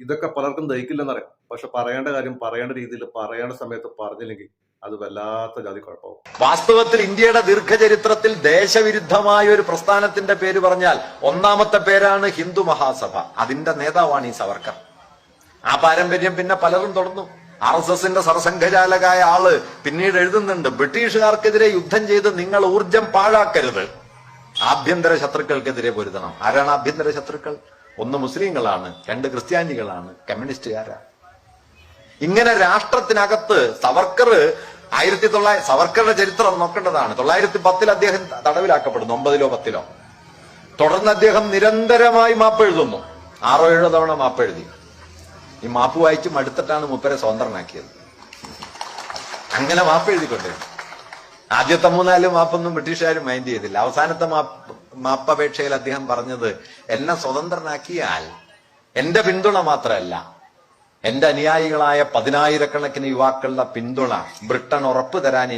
ഇതൊക്കെ പലർക്കും ദഹിക്കില്ലെന്നറിയാം. പക്ഷെ പറയേണ്ട കാര്യം പറയേണ്ട രീതിയിൽ പറയേണ്ട സമയത്ത് പറഞ്ഞില്ലെങ്കിൽ അത് വല്ലാത്ത ജാതി കുഴപ്പമാവും. വാസ്തവത്തിൽ ഇന്ത്യയുടെ ദീർഘചരിത്രത്തിൽ ദേശവിരുദ്ധമായ ഒരു പ്രസ്ഥാനത്തിന്റെ പേര് പറഞ്ഞാൽ ഒന്നാമത്തെ പേരാണ് ഹിന്ദു മഹാസഭ. അതിന്റെ നേതാവാണ് ഈ സവർക്കർ. ആ പാരമ്പര്യം പിന്നെ പലരും തുടർന്നു. RSSന്റെ സർസംഘചാലകായ ആള് പിന്നീട് എഴുതുന്നുണ്ട്, ബ്രിട്ടീഷുകാർക്കെതിരെ യുദ്ധം ചെയ്ത് നിങ്ങൾ ഊർജം പാഴാക്കരുത്, ആഭ്യന്തര ശത്രുക്കൾക്കെതിരെ പൊരുതണം. ആരാണ് ആഭ്യന്തര ശത്രുക്കൾ? ഒന്ന് മുസ്ലിങ്ങളാണ്, രണ്ട് ക്രിസ്ത്യാനികളാണ്, കമ്മ്യൂണിസ്റ്റുകാരാണ്. ഇങ്ങനെ രാഷ്ട്രത്തിനകത്ത് സവർക്കറുടെ ചരിത്രം നോക്കേണ്ടതാണ്. 1910 അദ്ദേഹം തടവിലാക്കപ്പെടുന്നു, 9-ലോ 10-ലോ. തുടർന്ന് അദ്ദേഹം നിരന്തരമായി മാപ്പ് എഴുതുന്നു. 6-7 തവണ മാപ്പ് എഴുതി. ഈ മാപ്പ് വായിച്ച് മടുത്തിട്ടാണ് മൂപ്പരെ സ്വതന്ത്രനാക്കിയത്. അങ്ങനെ മാപ്പ് എഴുതിക്കൊണ്ടിരുന്നു. ആദ്യത്തെ 3-4 മാപ്പൊന്നും ബ്രിട്ടീഷുകാരും മൈൻഡ് ചെയ്തില്ല. അവസാനത്തെ മാപ്പപേക്ഷയിൽ അദ്ദേഹം പറഞ്ഞത്, എന്നെ സ്വതന്ത്രനാക്കിയാൽ എന്റെ പിന്തുണ മാത്രമല്ല, എന്റെ അനുയായികളായ 10,000 കണക്കിന് യുവാക്കളുടെ പിന്തുണ ബ്രിട്ടൻ ഉറപ്പു തരാൻ